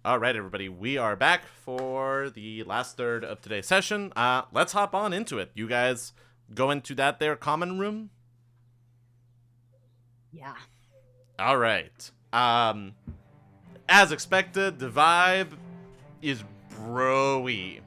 All right, everybody, we are back for the last third of today's session. Let's hop on into it. You guys go into that there common room? Yeah. All right. As expected, the vibe is bro-y.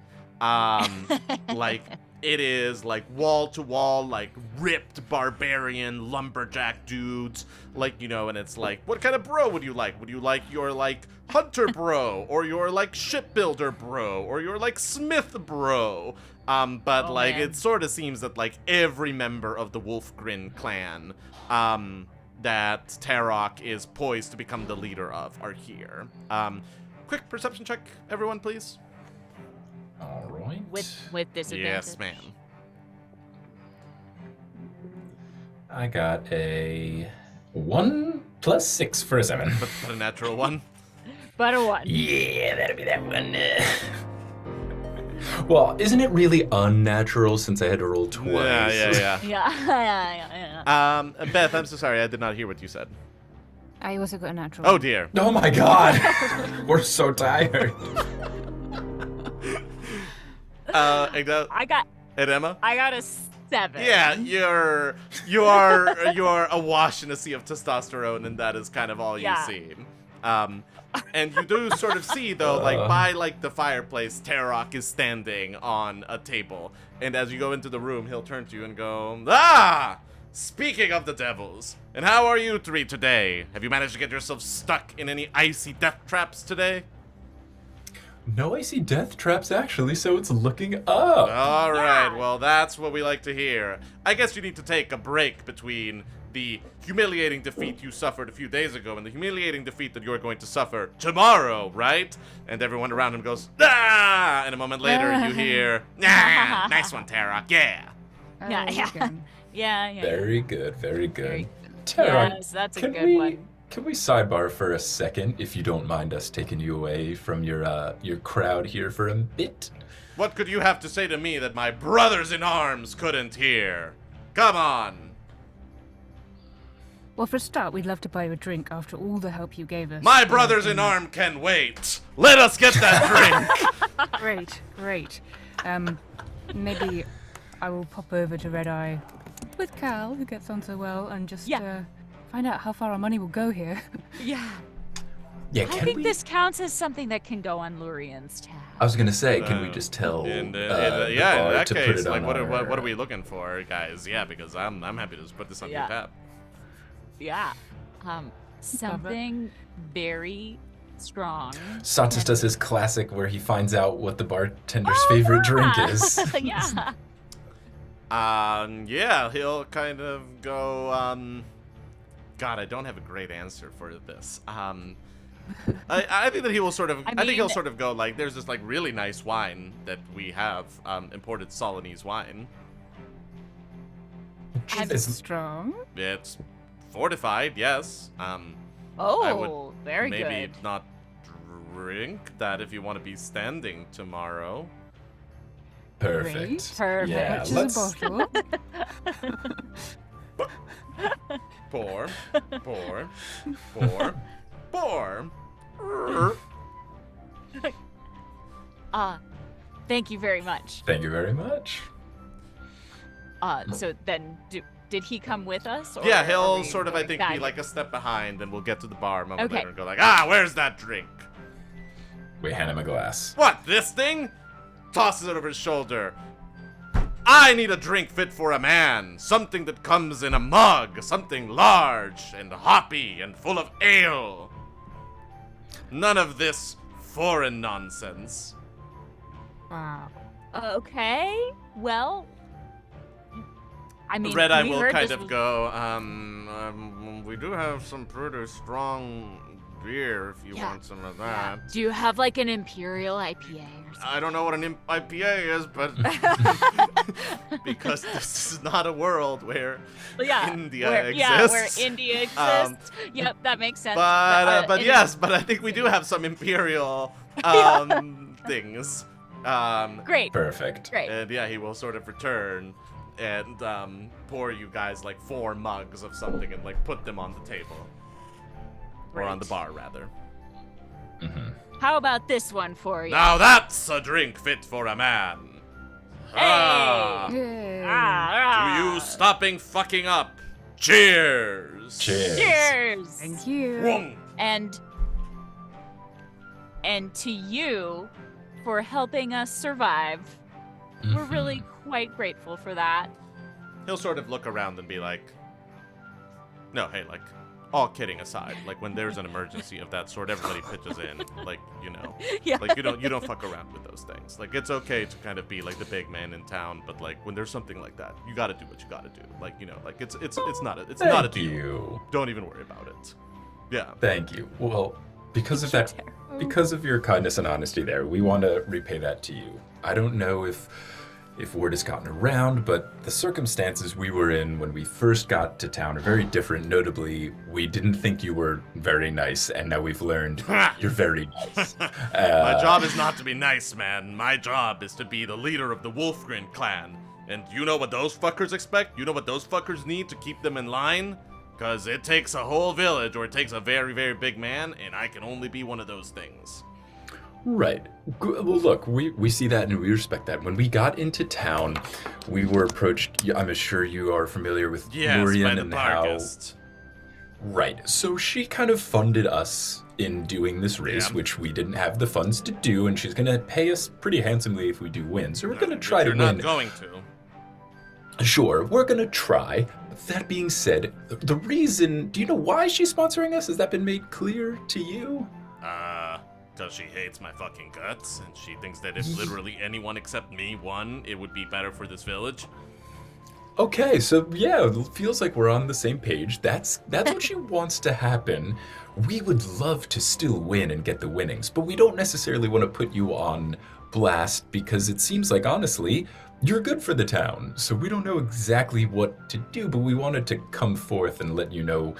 Like, it is, like, wall-to-wall, like, ripped barbarian lumberjack dudes. Like, you know, and it's like, what kind of bro would you like? Would you like your, like, hunter bro? Or your, like, shipbuilder bro? Or your, like, smith bro? But, like, man. it sort of seems that, like, every member of the Wolfgren clan, that Tarok is poised to become the leader of are here. Quick perception check, everyone, please. All right. With disadvantage. Yes, ma'am. I got a 1 plus 6 for a 7. But a natural one. But a 1. Yeah, that'll be that one. Well, isn't it really unnatural since I had to roll twice? Yeah. Yeah. Beth, I'm so sorry. I did not hear what you said. I also got a natural. Oh, dear. Oh my god. We're so tired. I got Emma? I got a 7. Yeah, you are awash in a sea of testosterone, and that is kind of all you see. And you do sort of see, though, like, by, like, the fireplace, Tarok is standing on a table. And as you go into the room, he'll turn to you and go, "Ah! Speaking of the devils, and how are you three today? Have you managed to get yourself stuck in any icy death traps today?" No icy death traps, actually, so it's looking up. All right, Yeah. well, that's what we like to hear. I guess you need to take a break between the humiliating defeat you suffered a few days ago and the humiliating defeat that you're going to suffer tomorrow, right? And everyone around him goes, "Ah!" And a moment later, you hear, "Ah, nice one, Tarok, yeah." Yeah. Yeah. Very good, very good. Very Tara, Yes, that's a can good we, one. Can we sidebar for a second, if you don't mind us taking you away from your crowd here for a bit? What could you have to say to me that my brothers in arms couldn't hear? Come on. Well, for a start, we'd love to buy you a drink after all the help you gave us. My brothers in arms can wait. Let us get that drink. Great. Maybe I will pop over to Red Eye with Cal, who gets on so well, and just find out how far our money will go here. Yeah. Yeah, I think this counts as something that can go on Lurian's tab. I was gonna say, can we just tell in the yeah, bar in that to put case, it like, on what our, are we looking for, guys? Yeah, because I'm happy to just put this on your tab. Yeah. Something very strong. Satus does his classic where he finds out what the bartender's favorite drink is. Yeah. Yeah, he'll kind of go, God, I don't have a great answer for this. I think that he will sort of, I think he'll sort of go, like, there's this, like, really nice wine that we have, imported Solanese wine. It's strong. It's fortified, yes. I would very maybe good. not drink that if you want to be standing tomorrow. Perfect. Perfect. Yeah, Which is let's... a bottle. Pour. Thank you very much. Thank you very much. So then, did he come with us? Or Yeah, are he'll we sort of, I going think, back? be like a step behind, and we'll get to the bar a moment Okay. later and go like, where's that drink? We hand him a glass. What, this thing? Tosses it over his shoulder. I need a drink fit for a man. Something that comes in a mug. Something large and hoppy and full of ale. None of this foreign nonsense. Wow. Okay. Well, I mean, Red Eye we will heard kind this of was- go, we do have some pretty strong beer if you want some of that. Do you have like an Imperial IPA or something? I don't know what an IPA is, but because this is not a world where India exists. Yeah, where India exists. Yep, that makes sense. But yes, but I think we do have some imperial things. Great. Perfect. Great. And yeah, he will sort of return and pour you guys like 4 mugs of something and like put them on the table. Or on the bar, rather. Mm-hmm. How about this one for you? Now that's a drink fit for a man. Hey! Ah. Ah, To you stopping fucking up. Cheers. Cheers! Thank you. Whoom. And to you for helping us survive. We're really quite grateful for that. He'll sort of look around and be like, no, hey, like, all kidding aside, like when there's an emergency of that sort, everybody pitches in, like, you know, Yeah. like you don't fuck around with those things. Like, it's okay to kind of be like the big man in town, but like when there's something like that, you got to do what you got to do. Like, you know, like it's not a Thank deal. you. Don't even worry about it. Yeah. Thank you. Well, because of that, because of your kindness and honesty there, we want to repay that to you. I don't know if word has gotten around, but the circumstances we were in when we first got to town are very different. Notably, we didn't think you were very nice, and now we've learned you're very nice. My job is not to be nice, man. My job is to be the leader of the Wolfgren clan. And you know what those fuckers expect? You know what those fuckers need to keep them in line? Because it takes a whole village, or it takes a very, very big man, and I can only be one of those things. Right. Well, look, we see that and we respect that. When we got into town, we were approached. I'm sure you are familiar with Lurian by the and Barghest. Right. So she kind of funded us in doing this race, which we didn't have the funds to do, and she's going to pay us pretty handsomely if we do win. So we're going to try to win. You're not going to. Sure, we're going to try. But that being said, the reason, do you know why she's sponsoring us? Has that been made clear to you? Because she hates my fucking guts, and she thinks that if literally anyone except me won, it would be better for this village. Okay, so yeah, it feels like we're on the same page. That's what she wants to happen. We would love to still win and get the winnings, but we don't necessarily want to put you on blast because it seems like, honestly, you're good for the town. So we don't know exactly what to do, but we wanted to come forth and let you know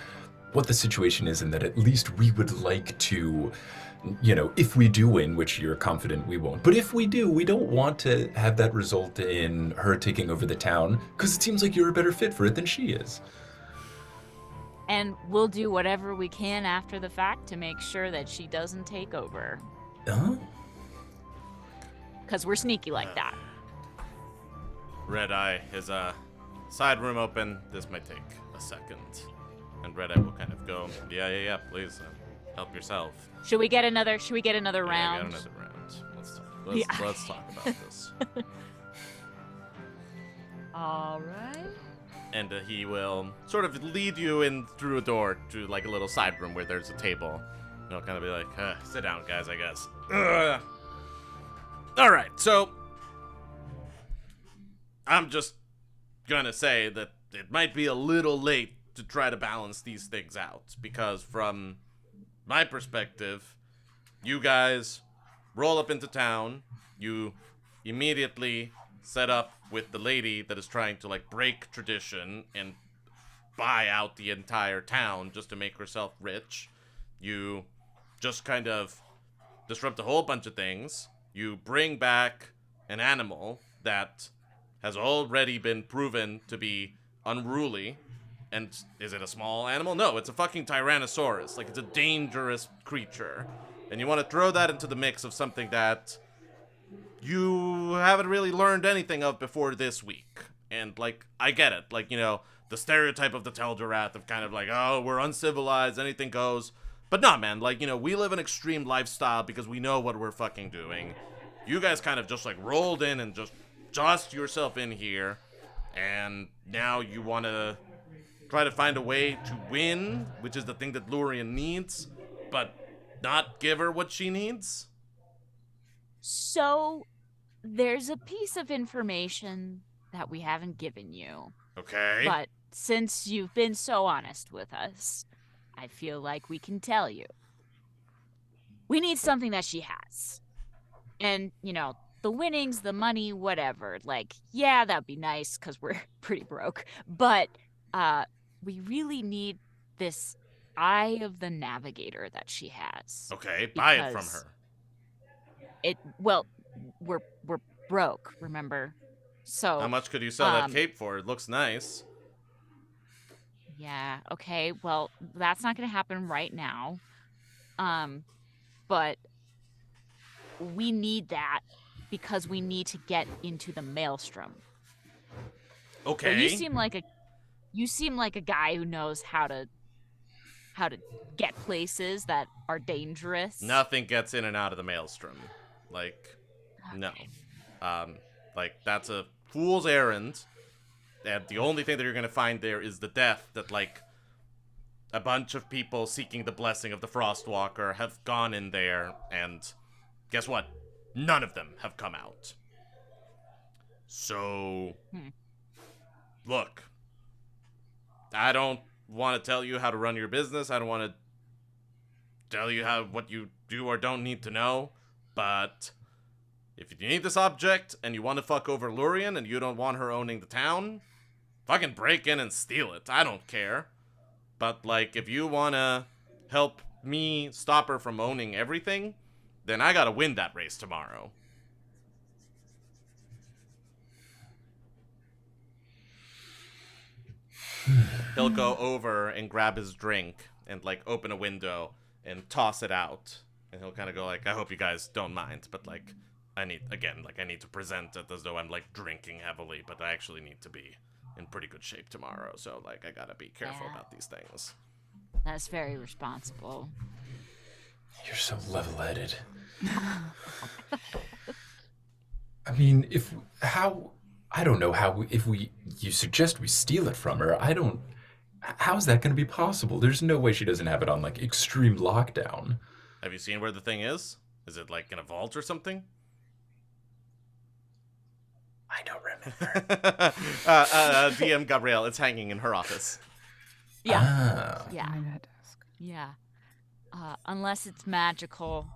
what the situation is and that at least we would like to, you know, if we do win, which you're confident we won't, but if we do, we don't want to have that result in her taking over the town, because it seems like you're a better fit for it than she is. And we'll do whatever we can after the fact to make sure that she doesn't take over. Huh? Because we're sneaky like that. Red Eye is a side room open. This might take a second. And Red Eye will kind of go, yeah, please, help yourself. Should we get another round? Yeah, get another round. Let's talk about this. All right. And he will sort of lead you in through a door to like a little side room where there's a table. And he'll kind of be like, sit down, guys, I guess. All right, so I'm just gonna say that it might be a little late to try to balance these things out, because from my perspective, you guys roll up into town, you immediately set up with the lady that is trying to like break tradition and buy out the entire town just to make herself rich. You just kind of disrupt a whole bunch of things. You bring back an animal that has already been proven to be unruly. And is it a small animal? No, it's a fucking Tyrannosaurus. Like, it's a dangerous creature. And you want to throw that into the mix of something that you haven't really learned anything of before this week. And, like, I get it. Like, you know, the stereotype of the Tel'Dorath of kind of like, oh, we're uncivilized, anything goes. But nah, man, like, you know, we live an extreme lifestyle because we know what we're fucking doing. You guys kind of just, like, rolled in and just tossed yourself in here. And now you want to try to find a way to win, which is the thing that Lurian needs, but not give her what she needs? So, there's a piece of information that we haven't given you. Okay. But since you've been so honest with us, I feel like we can tell you. We need something that she has. And, you know, the winnings, the money, whatever. Like, yeah, that'd be nice because we're pretty broke. But we really need this Eye of the Navigator that she has. Okay, buy it from her. Well, we're broke, remember? So how much could you sell that cape for? It looks nice. Yeah, okay. Well, that's not going to happen right now. But we need that because we need to get into the maelstrom. Okay. So you seem like a guy who knows how to get places that are dangerous. Nothing gets in and out of the maelstrom. Like, no. Like, that's a fool's errand. And the only thing that you're going to find there is the death that, like, a bunch of people seeking the blessing of the Frostwalker have gone in there, and guess what? None of them have come out. So, look, I don't want to tell you how to run your business. I don't want to tell you what you do or don't need to know, but if you need this object and you want to fuck over Lurien and you don't want her owning the town, fucking break in and steal it. I don't care. But, like, if you want to help me stop her from owning everything, then I gotta win that race tomorrow. He'll go over and grab his drink and, like, open a window and toss it out. And he'll kind of go, like, I hope you guys don't mind, but, like, I need to present it as though I'm, like, drinking heavily, but I actually need to be in pretty good shape tomorrow, so, like, I gotta be careful about these things. That's very responsible. You're so level-headed. I mean, if you suggest we steal it from her, how's that going to be possible? There's no way she doesn't have it on, like, extreme lockdown. Have you seen where the thing is? Is it, like, in a vault or something? I don't remember. DM Gabriel, it's hanging in her office. Yeah. Ah. Yeah. Behind her desk. Yeah. Unless it's magical,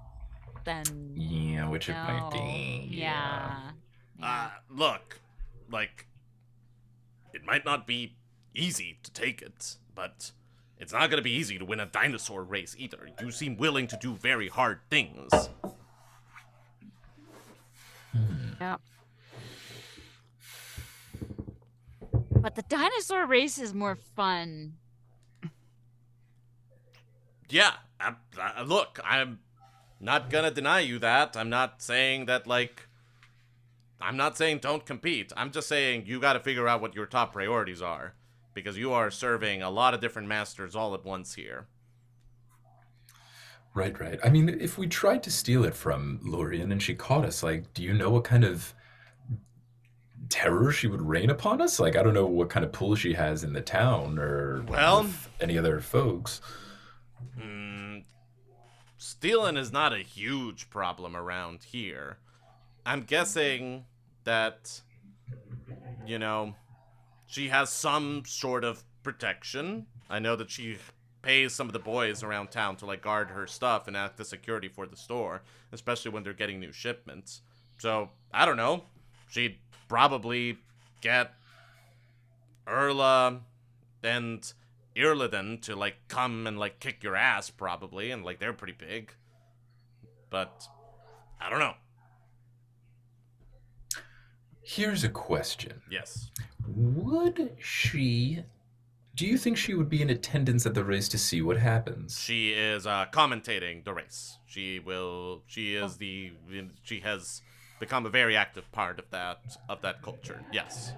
then Yeah, which it might no. be. Yeah. Look, like, it might not be easy to take it, but it's not gonna be easy to win a dinosaur race either. You seem willing to do very hard things. Yeah. But the dinosaur race is more fun. Yeah, look, I'm not gonna deny you that. I'm not saying that, like, I'm not saying don't compete. I'm just saying you gotta figure out what your top priorities are, because you are serving a lot of different masters all at once here. Right. I mean, if we tried to steal it from Lurien and she caught us, like, do you know what kind of terror she would rain upon us? Like, I don't know what kind of pull she has in the town or with any other folks. Stealing is not a huge problem around here. I'm guessing that, you know, she has some sort of protection. I know that she pays some of the boys around town to, like, guard her stuff and act as security for the store, especially when they're getting new shipments. So, I don't know. She'd probably get Erla and Irliden to, like, come and, like, kick your ass, probably, and, like, they're pretty big. But, I don't know. Here's a question. Yes. Do you think she would be in attendance at the race to see what happens? She is commentating the race. She has become a very active part of that culture. Yes.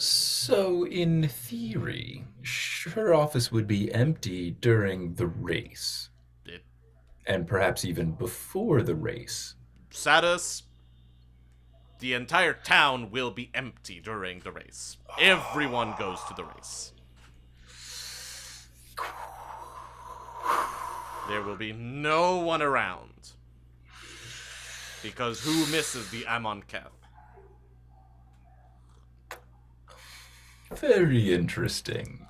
So, in theory, her office would be empty during the race. And perhaps even before the race. Satus, the entire town will be empty during the race. Everyone goes to the race. There will be no one around. Because who misses the Amon Keth? Very interesting.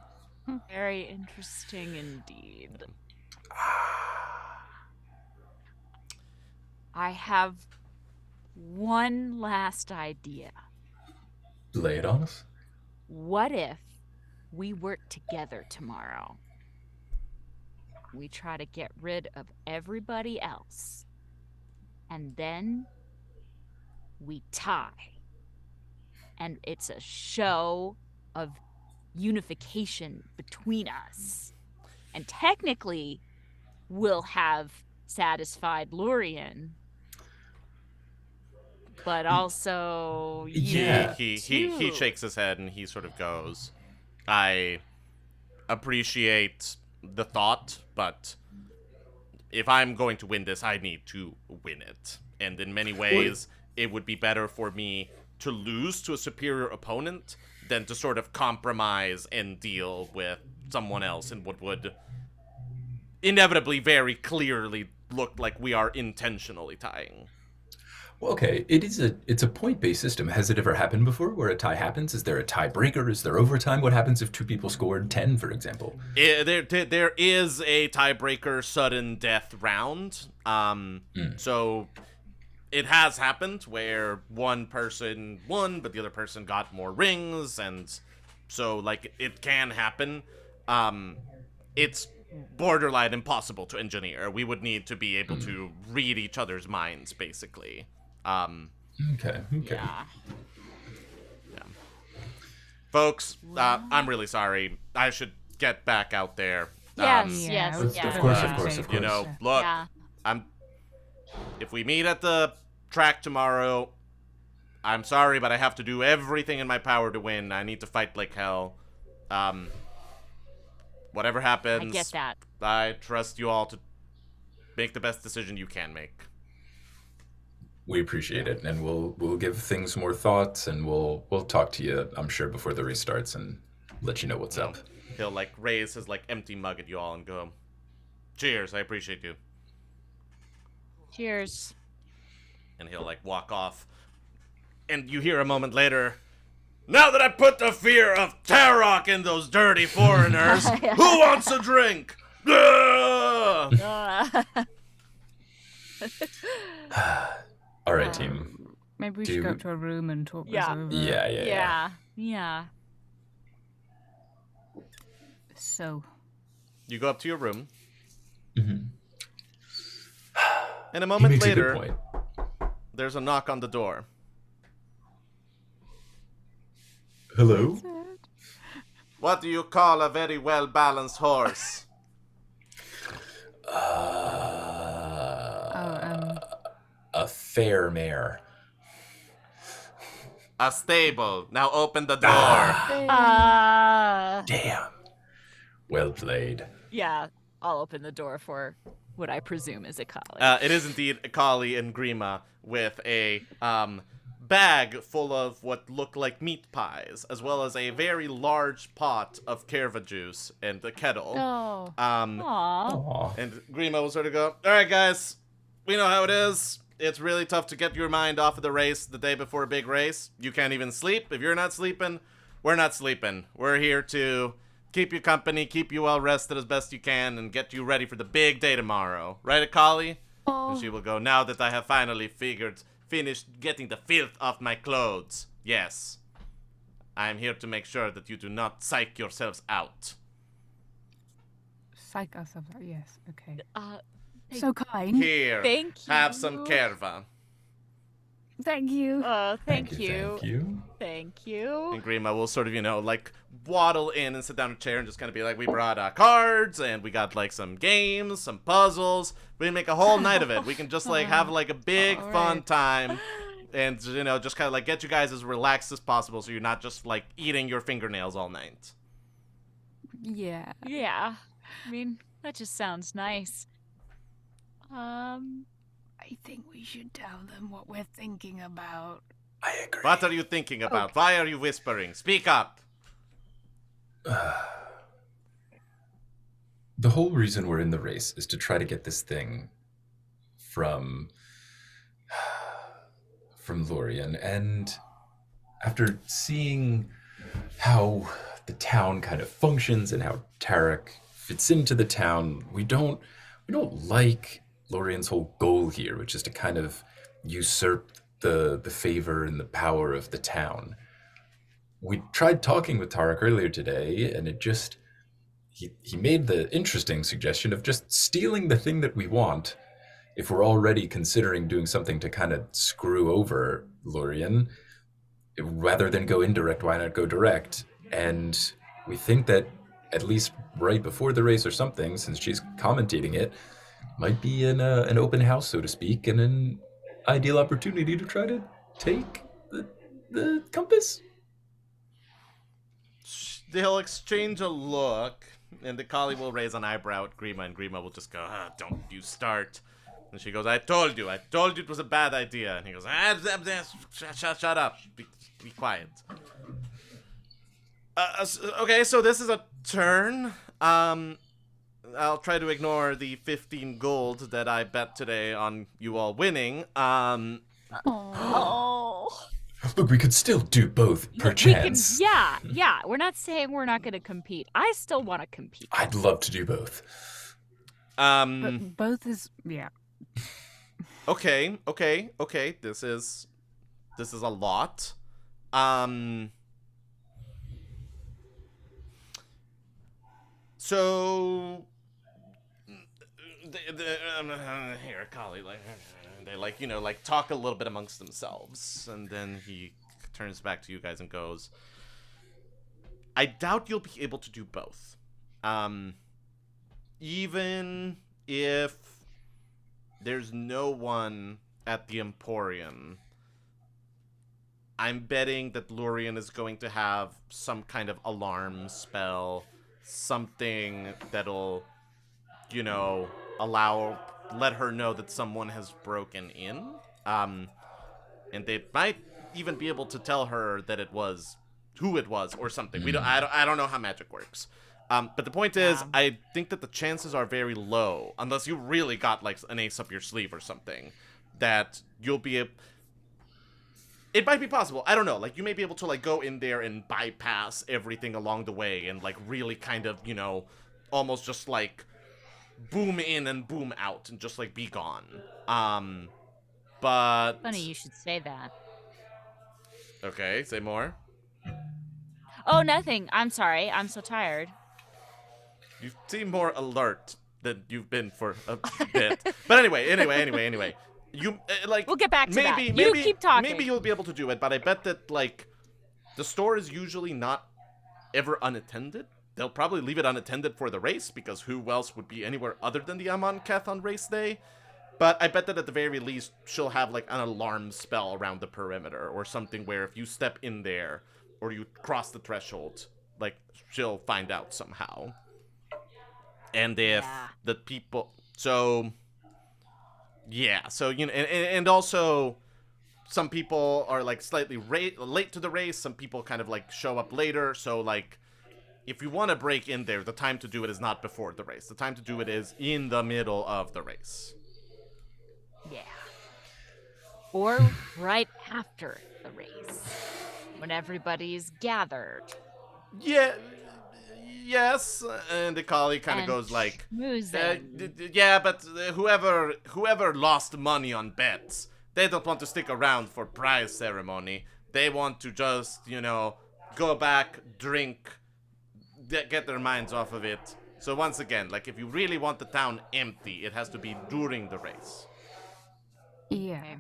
Very interesting indeed. I have one last idea. Lay it on us. What if we work together tomorrow? We try to get rid of everybody else. And then we tie. And it's a show of unification between us. And technically, we'll have satisfied Lurien. but also Yeah. He too. shakes his head and he sort of goes, I appreciate the thought, but if I'm going to win this, I need to win it. And in many ways, it would be better for me to lose to a superior opponent than to sort of compromise and deal with someone else in what would inevitably very clearly look like we are intentionally tying. Well, okay, it's a point-based system. Has it ever happened before where a tie happens? Is there a tiebreaker? Is there overtime? What happens if two people scored 10, for example? There is a tiebreaker sudden death round. So it has happened where one person won, but the other person got more rings, and so like it can happen. It's borderline impossible to engineer. We would need to be able to read each other's minds, basically. Okay. Yeah. Folks, I'm really sorry. I should get back out there. Yes. Of course. You know, look, Yeah. if we meet at the track tomorrow, I'm sorry, but I have to do everything in my power to win. I need to fight like hell. Whatever happens, I get that. I trust you all to make the best decision you can make. We appreciate it, and we'll give things more thought, and we'll talk to you, I'm sure, before the race starts, and let you know what's up. He'll like raise his like empty mug at you all and go, "Cheers, I appreciate you." Cheers. And he'll like walk off. And you hear a moment later, "Now that I put the fear of Tarok in those dirty foreigners, who wants a drink?" All right, team. Maybe we should go up to a room and talk Yeah. this over. Yeah. So, You go up to your room, Mm-hmm. and a He moment makes a later, good point. there's a knock on the door. Hello? "What do you call a very well-balanced horse?" A fair mare. "A stable. Now open the door." Damn. Well played. Yeah. I'll open the door for what I presume is Ikali. It is indeed Ikali and Grimma with a bag full of what look like meat pies, as well as a very large pot of kerva juice and a kettle. Oh. Um, Aw. Aw. and Grimma will sort of go, "All right, guys, we know how it is. It's really tough to get your mind off of the race the day before a big race. You can't even sleep. If you're not sleeping, we're not sleeping. We're here to keep you company, keep you well rested as best you can, and get you ready for the big day tomorrow. Right, Ikali?" And she will go, "Now that I have finally finished getting the filth off my clothes. Yes. I am here to make sure that you do not psych yourselves out." psych ourselves out. Yes, okay. Thank- So kind. Here, Thank you. have some kerva. Thank you. Thank Thank you. you. Thank you. And Grimma will sort of, like, waddle in and sit down in a chair and just kind of be like, "We brought cards, and we got, like, some games, some puzzles. We can make a whole night of it. We can just, like, have, like, a big All fun right. time and, just kind of, like, get you guys as relaxed as possible so you're not just, like, eating your fingernails all night." Yeah. Yeah. I mean, that just sounds nice. I think we should tell them what we're thinking about. I agree. What are you thinking about? Why are you whispering? Speak up. The whole reason we're in the race is to try to get this thing from Lorien, and after seeing how the town kind of functions and how Tarek fits into the town, we don't like Lorien's whole goal here, which is to kind of usurp the favor and the power of the town. We tried talking with Tarek earlier today, and it just he made the interesting suggestion of just stealing the thing that we want. If we're already considering doing something to kind of screw over Lorien, rather than go indirect, why not go direct? And we think that at least right before the race or something, since she's commentating it, might be an open house, so to speak, and an ideal opportunity to try to take the compass? They'll exchange a look, and Ikali will raise an eyebrow at Grimma, and Grimma will just go, don't you start. And she goes, I told you it was a bad idea. And he goes, shut up, be quiet. Okay, so this is a turn. I'll try to ignore the 15 gold that I bet today on you all winning. Look, we could still do both, perchance. Yeah. We're not saying we're not going to compete. I still want to compete. I'd love to do both. But both is Okay. This is a lot. So here, Kali, they talk a little bit amongst themselves, and then he turns back to you guys and goes, I doubt you'll be able to do both. Even if there's no one at the Emporium, I'm betting that Lurian is going to have some kind of alarm spell, something that'll, let her know that someone has broken in. And they might even be able to tell her that it was who it was or something. I don't know how magic works. But the point is, I think that the chances are very low, unless you really got like an ace up your sleeve or something, that you'll be it might be possible. I don't know. Like, you may be able to like go in there and bypass everything along the way and like really kind of, almost just like boom in and boom out and just like be gone. But Funny you should say that. Okay, say more. Oh, nothing. I'm sorry. I'm so tired. You seem more alert than you've been for a bit. But anyway. You We'll get back to that. Maybe You keep talking. Maybe you'll be able to do it, but I bet that like the store is usually not ever unattended. They'll probably leave it unattended for the race, because who else would be anywhere other than the Amon Keth on race day? But I bet that at the very least she'll have like an alarm spell around the perimeter or something, where if you step in there or you cross the threshold, like she'll find out somehow. And if the people, so and also some people are like slightly late to the race. Some people kind of like show up later. So like, if you want to break in there, the time to do it is not before the race. The time to do it is in the middle of the race. Yeah. Or right after the race, when everybody's gathered. Yeah. Yes, and Ikali kind of goes like, but whoever lost money on bets, they don't want to stick around for prize ceremony. They want to just, go back, drink, get their minds off of it. So once again, like, if you really want the town empty, it has to be during the race. Yeah.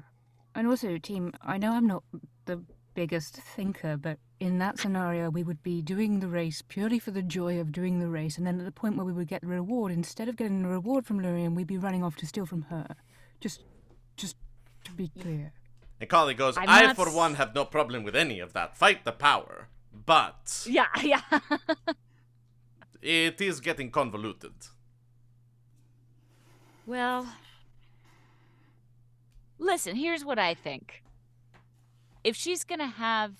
And also, team, I know I'm not the biggest thinker, but in that scenario, we would be doing the race purely for the joy of doing the race, and then at the point where we would get the reward, instead of getting the reward from Lurian, we'd be running off to steal from her. Just to be clear. Ikali goes, I for one have no problem with any of that. Fight the power. But Yeah. it is getting convoluted. Well, listen, here's what I think. If she's gonna have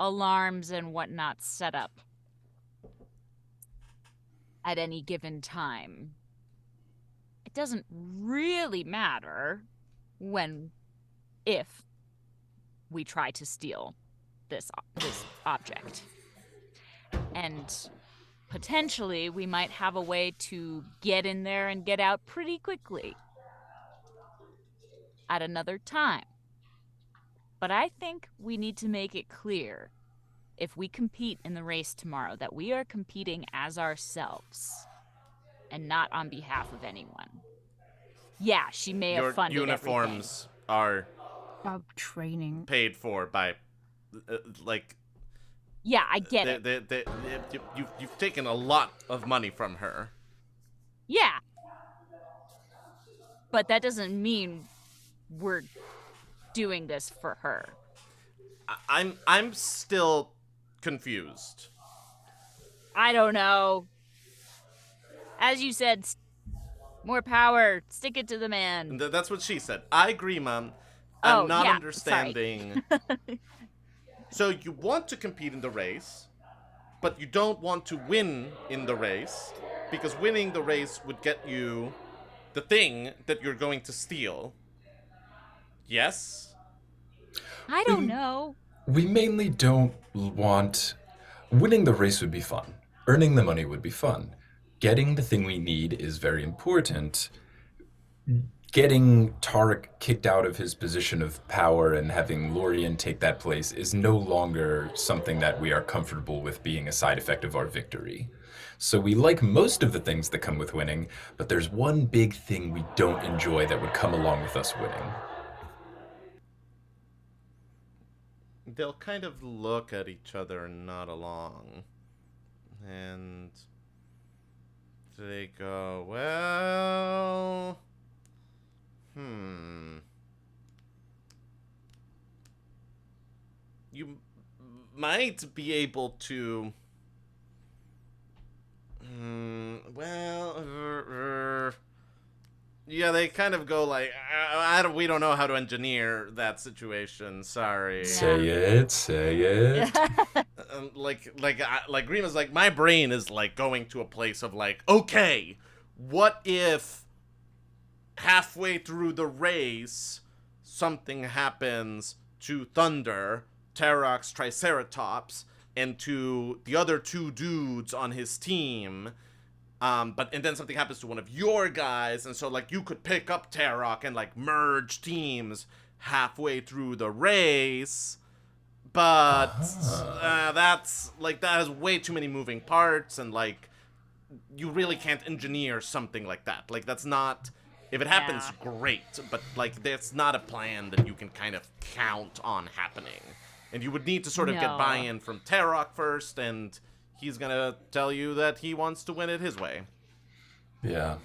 alarms and whatnot set up at any given time, it doesn't really matter if we try to steal this object. And potentially we might have a way to get in there and get out pretty quickly at another time. But I think we need to make it clear, if we compete in the race tomorrow, that we are competing as ourselves and not on behalf of anyone. Yeah, she may have funded your uniforms are training paid for by Yeah, I get it. You've taken a lot of money from her. Yeah. But that doesn't mean we're doing this for her. I'm still confused. I don't know. As you said, more power. Stick it to the man. That's what she said. Grimma, I'm not yeah, understanding. So you want to compete in the race, but you don't want to win in the race, because winning the race would get you the thing that you're going to steal. Yes? I don't know. We mainly don't want... Winning the race would be fun. Earning the money would be fun. Getting the thing we need is very important. Getting Tarek kicked out of his position of power and having Lorien take that place is no longer something that we are comfortable with being a side effect of our victory. So we like most of the things that come with winning, but there's one big thing we don't enjoy that would come along with us winning. They'll kind of look at each other and nod along. And they go, well... You might be able to... Yeah, they kind of go like, we don't know how to engineer that situation. Sorry. Say it. Like Grimma's like, my brain is like going to a place of like, okay, what if halfway through the race something happens to Thunder, Tarok's Triceratops, and to the other two dudes on his team, and then something happens to one of your guys, and so like you could pick up Tarok and like merge teams halfway through the race, but that's like, that has way too many moving parts, and like you really can't engineer something like that. Like that's not, if it happens, great, but like that's not a plan that you can kind of count on happening. And you would need to sort of get buy-in from Tarok first, and he's gonna tell you that he wants to win it his way. Yeah.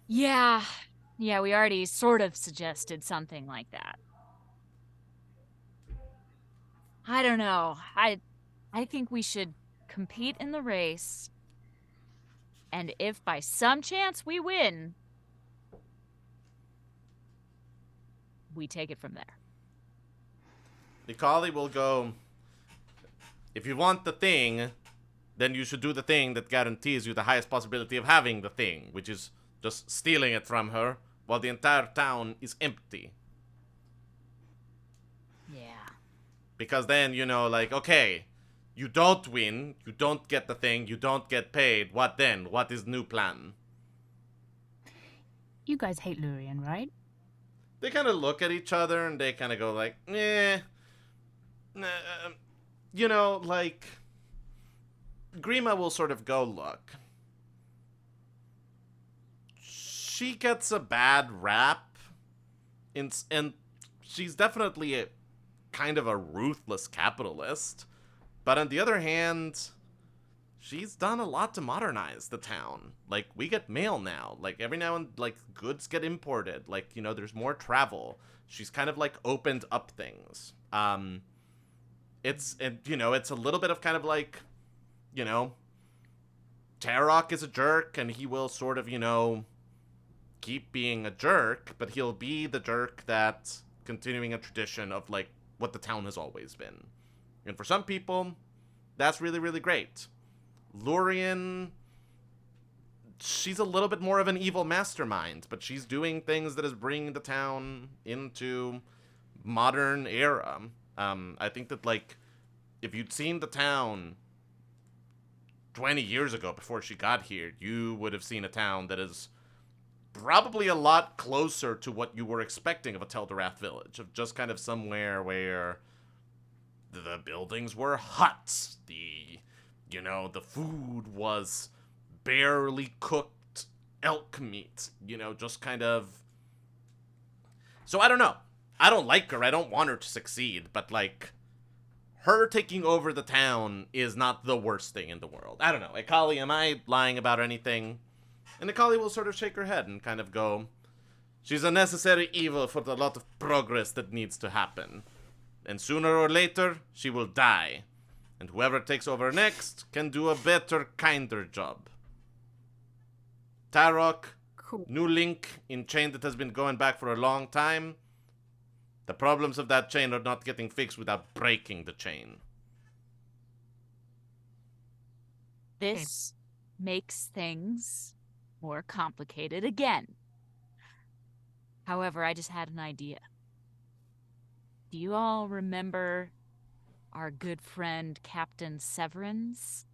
Yeah, we already sort of suggested something like that. I don't know. I think we should compete in the race, and if by some chance we win, we take it from there. Ikali will go, if you want the thing, then you should do the thing that guarantees you the highest possibility of having the thing, which is just stealing it from her while the entire town is empty. Yeah. Because then, you know, like, okay, you don't win, you don't get the thing, you don't get paid, what then? What is new plan? You guys hate Lurien, right? They kind of look at each other and they kind of go like, you know, like, Grimma will sort of go, look, she gets a bad rap, and she's definitely a kind of a ruthless capitalist, but on the other hand, she's done a lot to modernize the town. Like, we get mail now. Like, every now and like goods get imported. Like, you know, there's more travel. She's kind of like opened up things. It's a little bit of kind of like, you know, Tarok is a jerk, and he will sort of, you know, keep being a jerk, but he'll be the jerk that's continuing a tradition of like what the town has always been. And for some people, that's really, really great. Lorien, she's a little bit more of an evil mastermind, but she's doing things that is bringing the town into modern era. I think that, like, if you'd seen the town 20 years ago before she got here, you would have seen a town that is probably a lot closer to what you were expecting of a Tel'Dorath village, of just kind of somewhere where the buildings were huts, the food was barely cooked elk meat, just kind of... So I don't know. I don't like her. I don't want her to succeed, but, like, her taking over the town is not the worst thing in the world. I don't know. Ikali, am I lying about anything? And Ikali will sort of shake her head and kind of go, She's a necessary evil for the lot of progress that needs to happen. And sooner or later, she will die. And whoever takes over next can do a better, kinder job. Tarok, Cool. new link in chain that has been going back for a long time. The problems of that chain are not getting fixed without breaking the chain. This makes things more complicated again. However, I just had an idea. Do you all remember our good friend Captain Severance?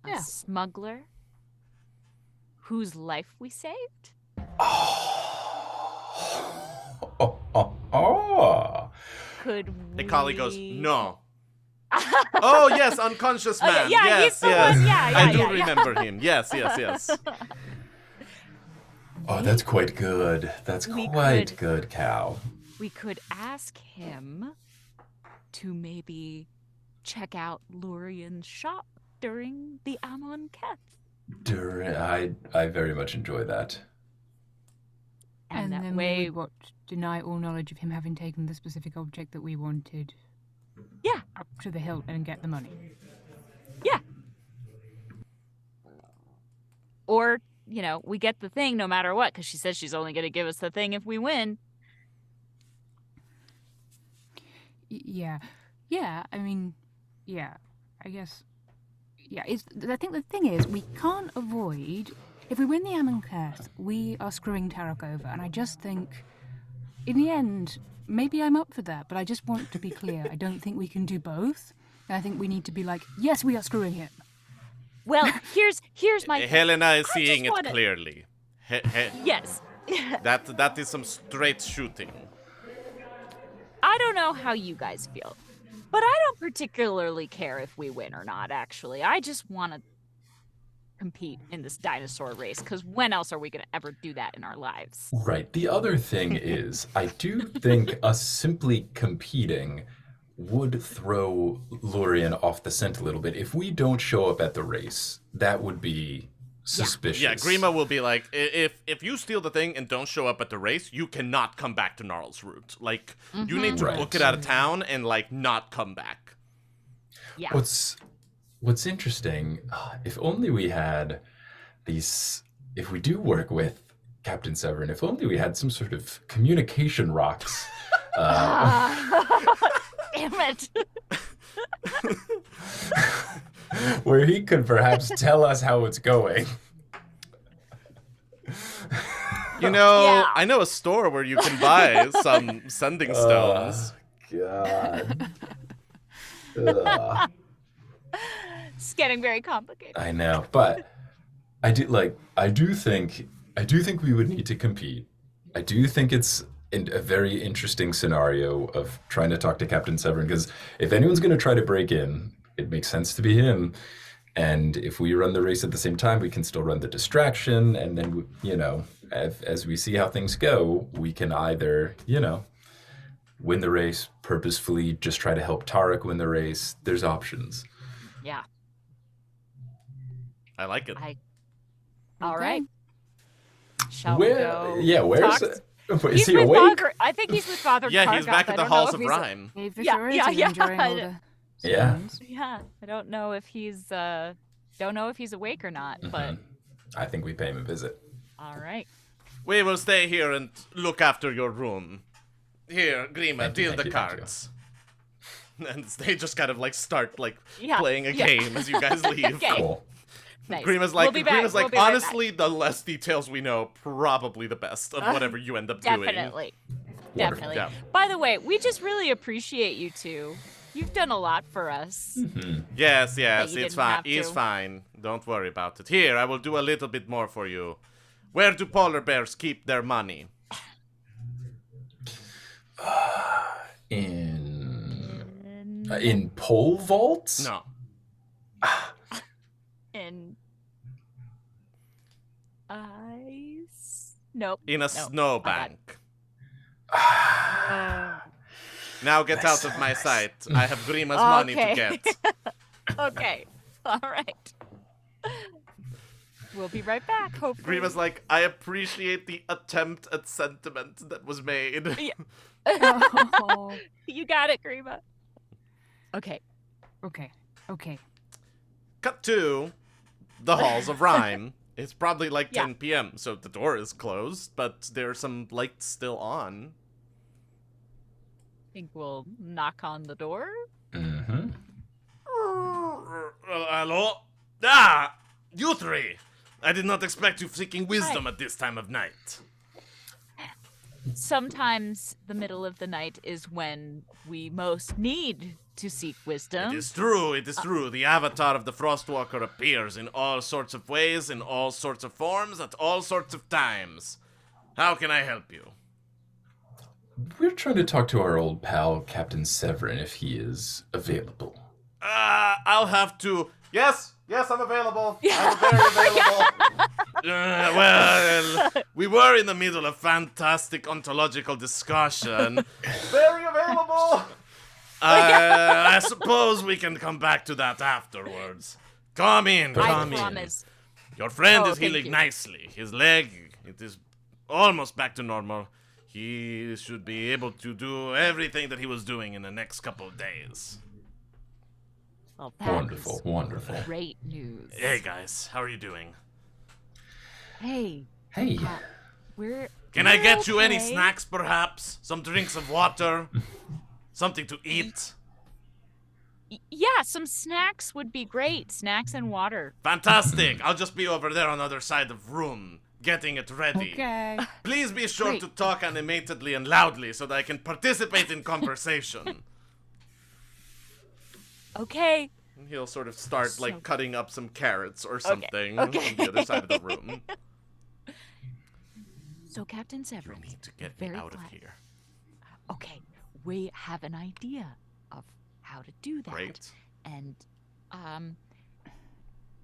A Yeah. smuggler whose life we saved? Oh. Could Ikali goes, we- no. Oh, yes, unconscious man. Okay, yeah, yes, he's the yes. one, yeah, I do yeah. remember him. Yes, yes, yes. Oh, that's quite good. That's We quite could- good, Cal. We could ask him to maybe check out Lurian's shop during the Amon Keth. I very much enjoy that. And that then way, we would deny all knowledge of him having taken the specific object that we wanted. Yeah. Up to the hilt and get the money. yeah. Or, we get the thing no matter what, because she says she's only going to give us the thing if we win. Yeah. Yeah, I mean, yeah. I guess. Yeah, I think the thing is, we can't avoid. If we win the Amon Keth, we are screwing Tarok over. And I just think, in the end, maybe I'm up for that, but I just want to be clear. I don't think we can do both. And I think we need to be like, yes, we are screwing him. Well, here's my Helena is I seeing it just wanna- clearly. Yes. That is some straight shooting. I don't know how you guys feel, but I don't particularly care if we win or not, actually. I just want to compete in this dinosaur race, because when else are we going to ever do that in our lives? Right. The other thing is, I do think us simply competing would throw Lurian off the scent a little bit. If we don't show up at the race, that would be suspicious. Yeah, Grimma will be like, if you steal the thing and don't show up at the race, you cannot come back to Gnarl's Root. Like, you need to Right. book it out of town and, like, not come back. Yeah. What's interesting, if only we had these, if we do work with Captain Severin, if only we had some sort of communication rocks. Damn it. Where he could perhaps tell us how it's going. You know, Yeah. I know a store where you can buy some sending stones. God. Ugh. It's getting very complicated. I know, but I do think we would need to compete. I do think it's a very interesting scenario of trying to talk to Captain Severin, because if anyone's going to try to break in, it makes sense to be him. And if we run the race at the same time, we can still run the distraction. And then, as we see how things go, we can either, win the race purposefully, just try to help Tarek win the race. There's options. Yeah. I like it. All Okay. right. Shall we go? Yeah, where's talk? is He's he with awake? Father. I think he's with Father. Yeah, he's Kargoth. back I at the don't know Halls if of he's- Rhyme. He for Yeah, sure yeah, is. He's yeah. enjoying all the Yeah. sounds. Yeah, I don't know if he's don't know if he's awake or not, but I think we pay him a visit. all right. We will stay here and look after your room. Here, Grimma, Thank you, deal thank the you, thank you. cards. And they just kind of like start like Yeah, playing a yeah. game as you guys leave. Okay. Cool. Nice. Grimma's like, we'll be back. Grimma's We'll like, be right honestly, the less details we know, probably the best of whatever you end up doing. Definitely. Wonderful. Definitely. Yeah. By the way, we just really appreciate you two. You've done a lot for us. Yes, you it's didn't fine. have It's to. fine. Don't worry about it. Here, I will do a little bit more for you. Where do polar bears keep their money? In pole vaults? No. In ice? Nope. In a Nope. snowbank. Uh, Now get out of my sight. I have Grimma's money to Okay. get. okay. All right. We'll be right back, hopefully. Grimma's like, I appreciate the attempt at sentiment that was made. Yeah. Oh. You got it, Grimma. Okay. Okay. Cut to the halls of Rhyme. It's probably like Yeah. 10 p.m., so the door is closed, but there are some lights still on. Think we'll knock on the door? Mm-hmm. Hello? Ah! You three! I did not expect you seeking wisdom at this time of night. Sometimes the middle of the night is when we most need to seek wisdom. It is true. The avatar of the Frostwalker appears in all sorts of ways, in all sorts of forms, at all sorts of times. How can I help you? We're trying to talk to our old pal, Captain Severin, if he is available. I'll have to... Yes, I'm available. I'm very available. Well, we were in the middle of fantastic ontological discussion. Very available. I suppose we can come back to that afterwards. Come in. I promise. Your friend Oh, is thank healing you. nicely. His leg, it is almost back to normal. He should be able to do everything that he was doing in the next couple of days. Well, that Wonderful, is wonderful. great news. Hey guys, how are you doing? Hey, Hey, we're. Can I we're get you any okay. snacks, perhaps? Some drinks of water? Something to eat? Yeah, some snacks would be great. Snacks and water. Fantastic! I'll just be over there on the other side of room, getting it ready. Okay. Please be sure Great. to talk animatedly and loudly so that I can participate in conversation. Okay. He'll sort of start, So- like, cutting up some carrots or something okay. on the other side of the room. So, Captain You Severin, need to get me very out of glad. here. Okay, we have an idea of how to do that. Great. And,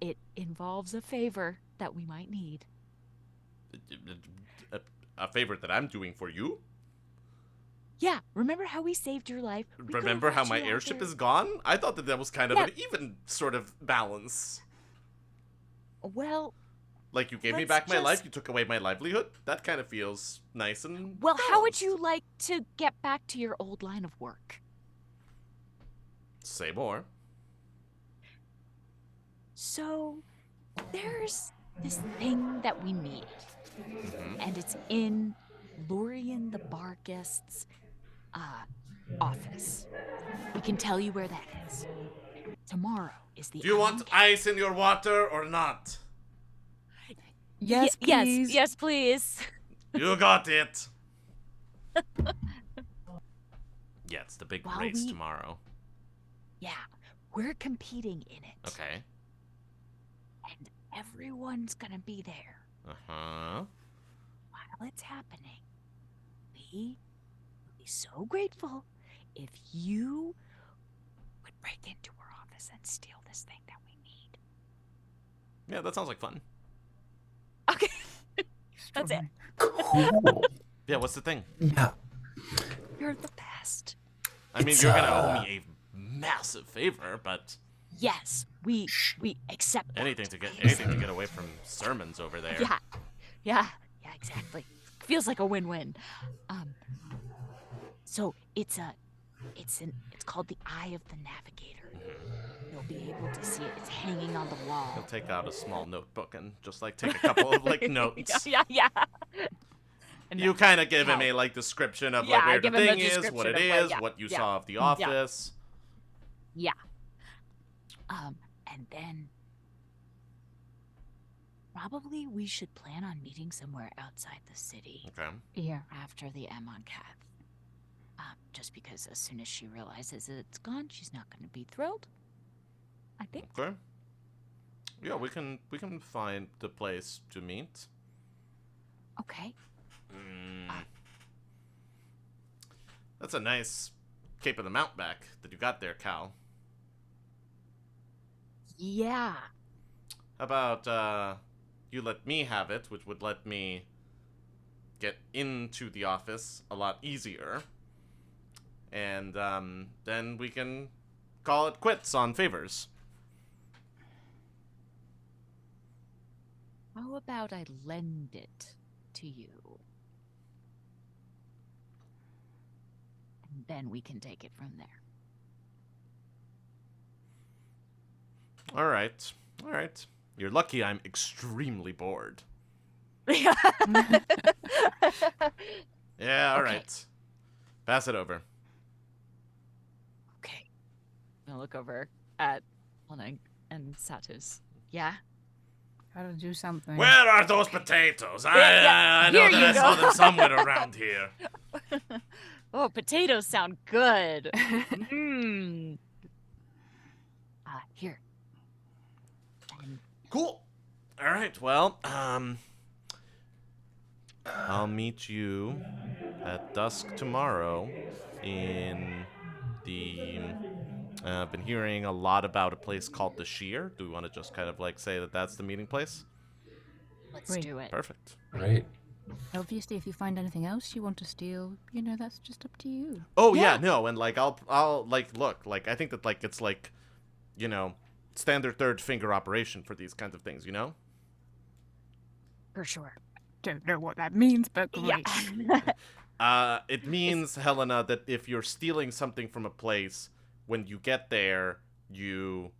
it involves a favor that we might need. A favor that I'm doing for you? Yeah, remember how we saved your life? We could've Remember how left my you out airship there. is gone? I thought that was kind of Yeah. an even sort of balance. Well, Like, you gave me Let's back my life, just- you took away my livelihood. That kind of feels nice and well, how would balanced. you like to get back to your old line of work? Say more. So, there's this thing that we need, Mhm. and it's in Lorien the bar guest's office. We can tell you where that is. Tomorrow is the. Do you want Amon ice in your water or not? Yes, please. Yes, please. You got it. Yeah, it's the big While race we- tomorrow. Yeah, we're competing in it. Okay. And everyone's gonna be there Uh-huh. while it's happening. We would be so grateful if you would break into our office and steal this thing that we need. Yeah, that sounds like fun. Okay. That's it. cool. Yeah, what's the thing? Now, You're the best. I mean, It's, you're gonna owe me a massive favor, but Yes, we accept that. anything to get away from sermons over there. Yeah, exactly. Feels like a win-win. So it's called the Eye of the Navigator. You'll be able to see it. It's hanging on the wall. He'll take out a small notebook and just like take a couple of like notes. Yeah. And You kind of give him how- a like description of Yeah, like I where the give him a thing is, what it description of, like, is, yeah, what you yeah, saw of the yeah. office. Yeah. And then probably we should plan on meeting somewhere outside the city Okay. Yeah. after the Amon Keth. Just because as soon as she realizes that it's gone, she's not going to be thrilled. I think. Okay. Yeah, we can find the place to meet. Okay. That's a nice Cape of the Mountback that you got there, Cal. Yeah. How about you let me have it, which would let me get into the office a lot easier. And then we can call it quits on favors. How about I lend it to you? And then we can take it from there. All right. All right. You're lucky I'm extremely bored. Yeah. Yeah, all Okay. right. Pass it over. Okay. I'll look over at Helena and Satus. Yeah? Gotta do something. Where are those potatoes? Yeah, I know here that you I saw go. them somewhere around here. Oh, potatoes sound good. Mmm. Here. And Cool. All right. Well, I'll meet you at dusk tomorrow in the. I've been hearing a lot about a place called the Shear. Do we want to just kind of like say that that's the meeting place? let's Great. do it. Perfect. Right. Obviously, if you find anything else you want to steal, that's just up to you. Oh yeah, Yeah. no, and like I'll like look, like I think that like it's like, standard third finger operation for these kinds of things, For sure. Don't know what that means, but great. Yeah. It means, Helena, that if you're stealing something from a place, when you get there, you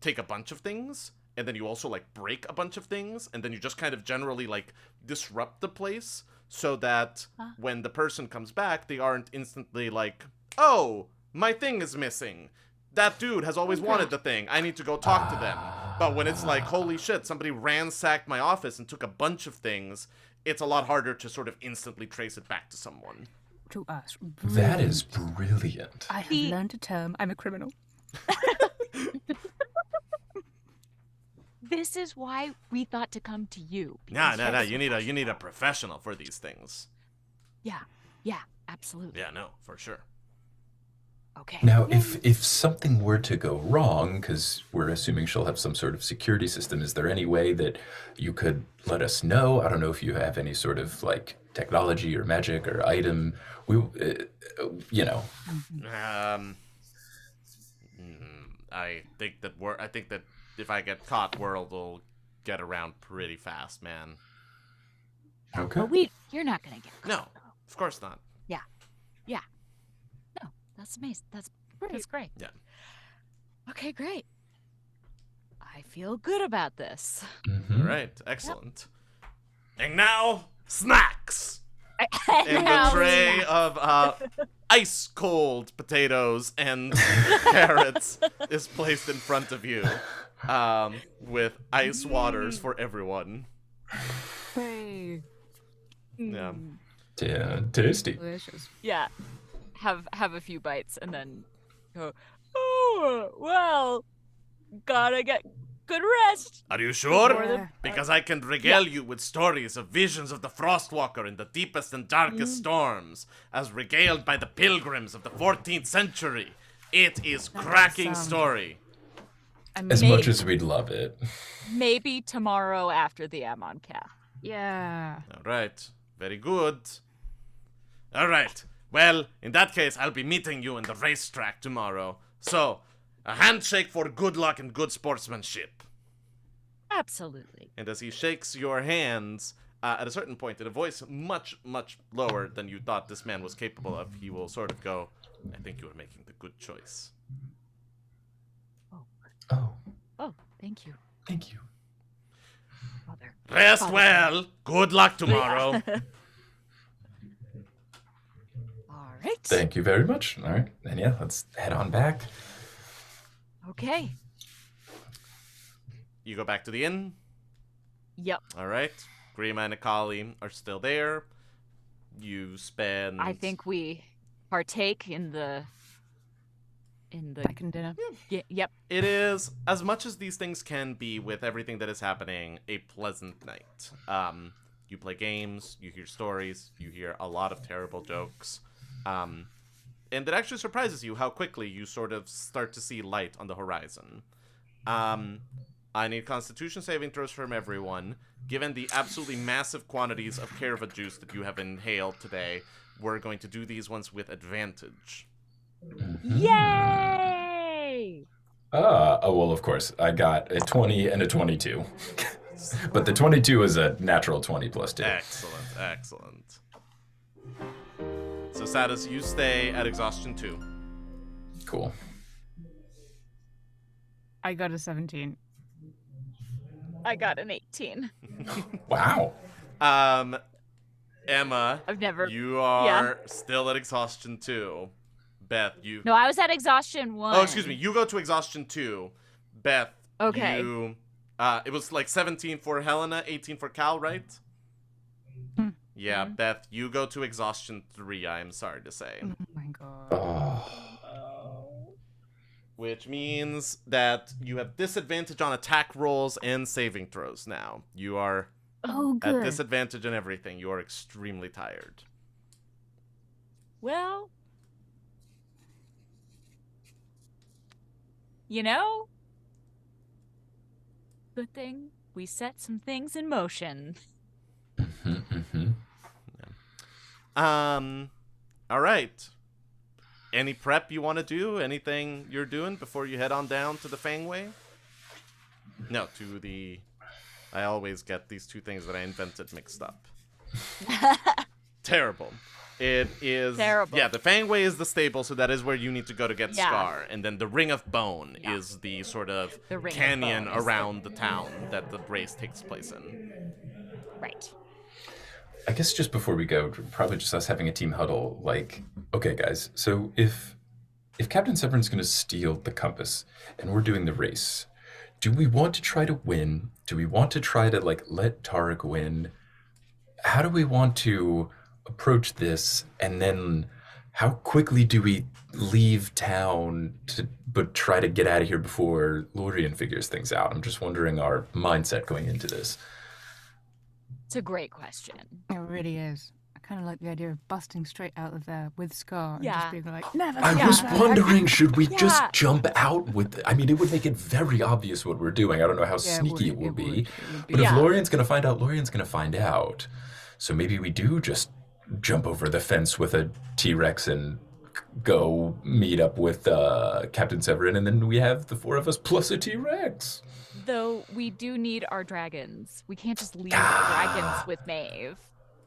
take a bunch of things, and then you also, like, break a bunch of things, and then you just kind of generally, like, disrupt the place so that Huh? when the person comes back, they aren't instantly like, oh, my thing is missing. That dude has always wanted the thing. I need to go talk to them. But when it's like, holy shit, somebody ransacked my office and took a bunch of things, it's a lot harder to sort of instantly trace it back to someone. To us. That is Brilliant. brilliant. I have The- learned a term. I'm a criminal. This is why we thought to come to you. Nah, because nah, nah. you're You need a professional for these things. Yeah, absolutely. Yeah, no, for sure. Okay. Now, if something were to go wrong, because we're assuming she'll have some sort of security system, is there any way that you could let us know? I don't know if you have any sort of like technology or magic or item. I think that if I get caught, World will get around pretty fast, man. Okay. But you're not gonna get caught. No, of course not. Yeah. No, that's amazing. That's great. Yeah. Okay, great. I feel good about this. Mhm. All right, excellent. And now, snacks. In the Now tray of ice cold potatoes and carrots is placed in front of you, with ice waters for everyone. Hey. Yeah. Yeah, tasty. Delicious. Yeah. Have a few bites and then go, oh, well, gotta get good rest. Are you sure? Yeah. Because I can regale you with stories of visions of the Frostwalker in the deepest and darkest storms, as regaled by the pilgrims of the 14th century. It is cracking sound- story. As Maybe- much as we'd love it. Maybe tomorrow after the Amon Keth. Yeah. All right. Very good. All right. Well, in that case, I'll be meeting you in the racetrack tomorrow. So, a handshake for good luck and good sportsmanship. Absolutely. And as he shakes your hands, at a certain point, in a voice much, much lower than you thought this man was capable of, he will sort of go, I think you are making the good choice. Oh, Oh, thank you, thank you. Father. Rest Father. well. Good luck tomorrow. All right. Thank you very much. All right. And yeah, let's head on back. Okay. You go back to the inn. Yep. All right. Grimma and Ikali are still there. You spend... I think we partake in the Second dinner. yep. It is, as much as these things can be with everything that is happening, a pleasant night. You play games, you hear stories, you hear a lot of terrible jokes. And it actually surprises you how quickly you sort of start to see light on the horizon. I need Constitution saving throws from everyone. Given the absolutely massive quantities of Carva juice that you have inhaled today, we're going to do these ones with advantage. Yay! Oh, well, of course. I got a 20 and a 22. But the 22 is a natural 20 plus 2. Excellent. So Satus, you stay at exhaustion 2. Cool. I got a 17. I got an 18. Wow. Emma, I've never. you are still at exhaustion 2. Beth, you. No, I was at exhaustion 1. Oh, excuse me. You go to exhaustion 2. Beth, Okay. you. It was like 17 for Helena, 18 for Cal, right? Yeah, Beth, you go to exhaustion 3, I'm sorry to say. Oh my god. Oh. Which means that you have disadvantage on attack rolls and saving throws now. You are Oh, good. at disadvantage in everything. You are extremely tired. Well, you know, good thing we set some things in motion. All right. Any prep you want to do? Anything you're doing before you head on down to the Fangway? No, to the... I always get these two things that I invented mixed up. Terrible. It is... Terrible. Yeah, the Fangway is the stable, so that is where you need to go to get Yeah. Scar. And then the Ring of Bone Yeah. is the sort of The Ring of canyon Bone is around the town that the race takes place in. Right. I guess just before we go, probably just us having a team huddle, like, okay, guys, so if Captain Severin's going to steal the compass and we're doing the race, do we want to try to win? Do we want to try to, like, let Tarek win? How do we want to approach this? And then how quickly do we leave town but try to get out of here before Lorien figures things out? I'm just wondering our mindset going into this. It's a great question. It really is. I kind of like the idea of busting straight out of there with Scar and Yeah. just being like, never. I Yeah. was wondering, should we just Yeah. jump out with... I mean, it would make it very obvious what we're doing. I don't know how sneaky it will be. But if Yeah. Lorien's going to find out, Lorien's going to find out. So maybe we do just jump over the fence with a T-Rex and go meet up with Captain Severin, and then we have the 4 of us plus a T-Rex. Though we do need our dragons. We can't just leave our dragons with Maeve.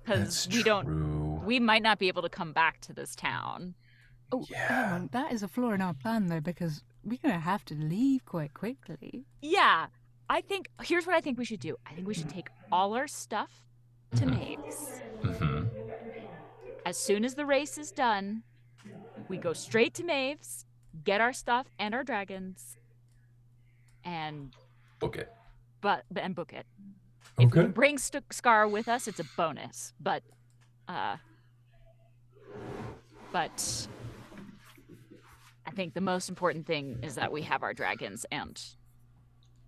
Because That's we don't. true. We might not be able to come back to this town. Oh, Yeah. hang on. That is a flaw in our plan, though, because we're going to have to leave quite quickly. Yeah. Here's what I think we should do. I think we should take all our stuff to Maeve's. Mm-hmm. As soon as the race is done, we go straight to Maeve's, get our stuff and our dragons, and Okay. book it. If we Okay. bring Scar with us, it's a bonus. But I think the most important thing is that we have our dragons and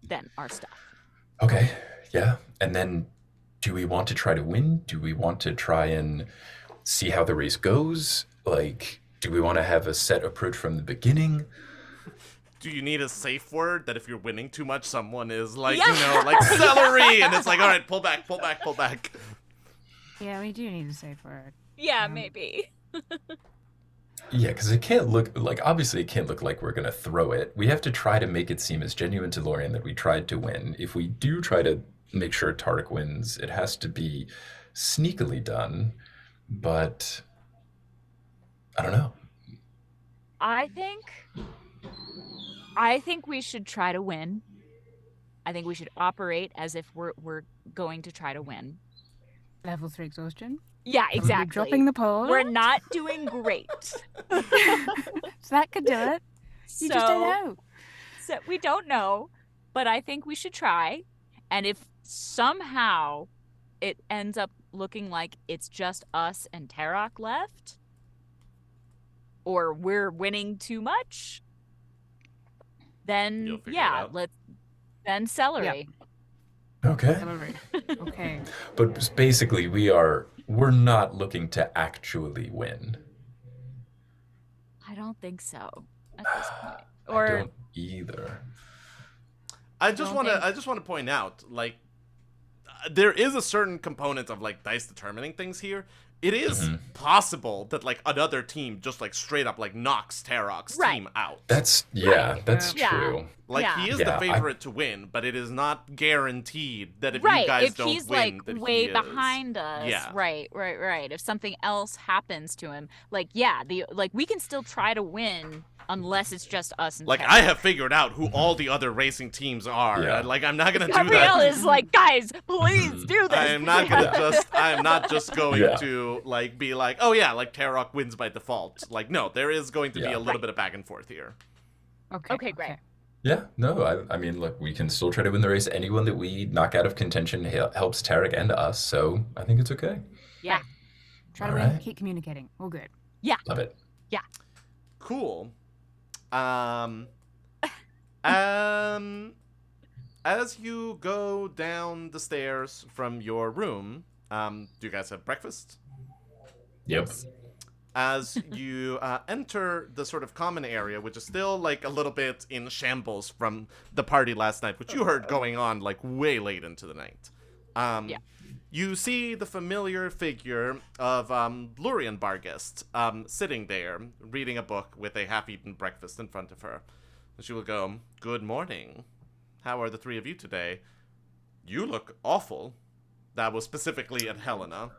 then our stuff. Okay, yeah. And then do we want to try to win? Do we want to try and see how the race goes? Like, do we want to have a set approach from the beginning? Do you need a safe word that if you're winning too much, someone is like, Yeah. like celery, and it's like, all right, pull back. Yeah, we do need a safe word. Yeah, maybe. Yeah, because it can't look like, obviously, it can't look like we're going to throw it. We have to try to make it seem as genuine to Lorien that we tried to win. If we do try to make sure Tarek wins, it has to be sneakily done. But I don't know. I think we should try to win. I think we should operate as if we're going to try to win. Level 3 exhaustion. Yeah, We're exactly. dropping the pole. We're not doing great. So that could do it. You just don't know. So we don't know, but I think we should try. And if somehow it ends up looking like it's just us and Tarok left, or we're winning too much, then You'll figure it out. then celery. Okay. Celery. Okay. But basically, we're not looking to actually win. I don't think so at this point. I Or don't either. I just Don't want think- to point out, like, there is a certain component of like dice determining things here. it is possible that like another team just like straight up like knocks Tarok's team out. That's true. Like he is the favorite to win, but it is not guaranteed that if you guys don't win, he's like that way he is. behind us. Yeah. Right. If something else happens to him, like we can still try to win unless it's just us and like Tarok. I have figured out who all the other racing teams are. Yeah. Like I'm not gonna do Gabriel that. is like, guys, please do this. I am not just going to like be like, oh yeah, like Tarok wins by default. Like no, there is going to be a little bit of back and forth here. Okay, great. Yeah, no, I mean, look, we can still try to win the race. Anyone that we knock out of contention helps Tarek and us, so I think it's okay. Yeah. Try to win, keep communicating. All good. Yeah. Love it. Yeah. Cool. As you go down the stairs from your room, do you guys have breakfast? Yep. As you enter the sort of common area, which is still like a little bit in shambles from the party last night, which you heard going on like way late into the night. You see the familiar figure of Lurian Barghest sitting there, reading a book with a half-eaten breakfast in front of her. And she will go, "Good morning. How are the three of you today? You look awful." That was specifically at Helena.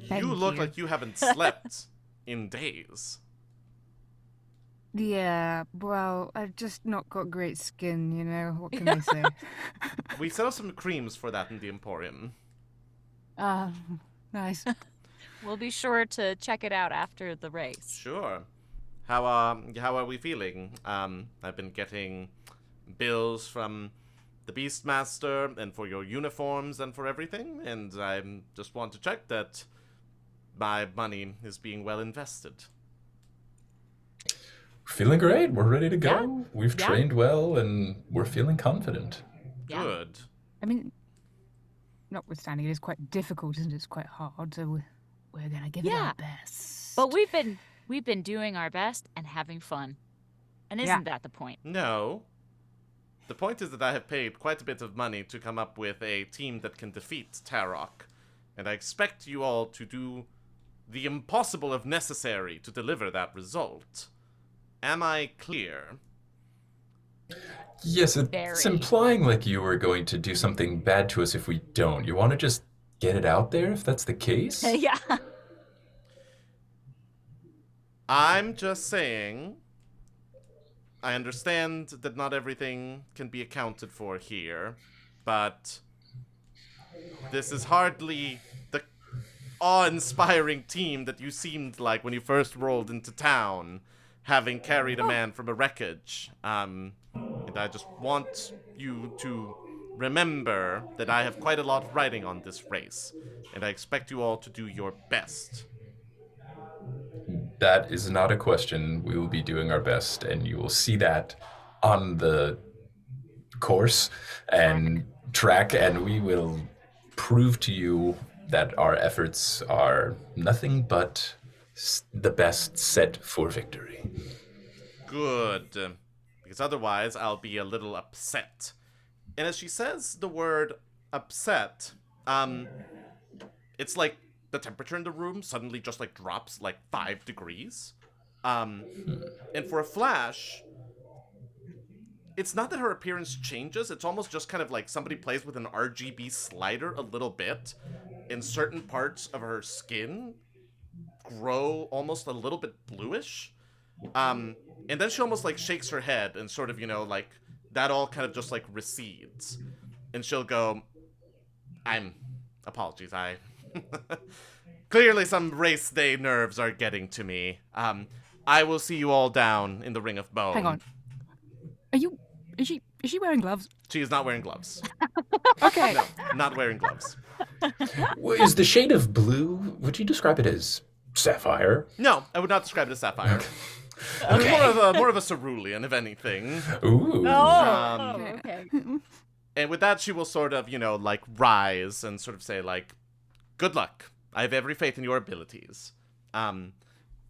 You look like you haven't slept in days. Yeah, well, I've just not got great skin, you know. What can I say? We sell some creams for that in the Emporium. Nice. We'll be sure to check it out after the race. Sure. How are we feeling? I've been getting bills from the Beastmaster and for your uniforms and for everything, and I just want to check that my money is being well invested. Feeling great. We're ready to go. Yeah. We've trained well, and we're feeling confident. Yeah. Good. I mean, notwithstanding, it is quite difficult, isn't it? It's quite hard, so we're gonna give it our best. But we've been doing our best and having fun. And isn't that the point? No. The point is that I have paid quite a bit of money to come up with a team that can defeat Tarok, and I expect you all to do the impossible if necessary to deliver that result. Am I clear? Yes, it's implying like you were going to do something bad to us if we don't. You want to just get it out there if that's the case? Yeah. I'm just saying, I understand that not everything can be accounted for here, but this is hardly the awe-inspiring team that you seemed like when you first rolled into town, having carried a man from a wreckage. And I just want you to remember that I have quite a lot riding on this race, and I expect you all to do your best. That is not a question. We will be doing our best, and you will see that on the course and track, and we will prove to you that our efforts are nothing but the best set for victory. Good. Because otherwise I'll be a little upset. And as she says the word upset, it's like the temperature in the room suddenly just like drops like 5 degrees. And for a flash, it's not that her appearance changes, it's almost just kind of like somebody plays with an RGB slider a little bit, and certain parts of her skin grow almost a little bit bluish. And then she almost like shakes her head and sort of, like that all kind of just like recedes. And she'll go, apologies, clearly some race day nerves are getting to me. I will see you all down in the Ring of Bone. Hang on. Is she wearing gloves? She is not wearing gloves. Okay. No, not wearing gloves. Is the shade of blue, would you describe it as sapphire? No, I would not describe it as sapphire. Okay. More of a cerulean, if anything. Ooh. Okay. And with that, she will sort of, like rise and sort of say, like, good luck. I have every faith in your abilities. And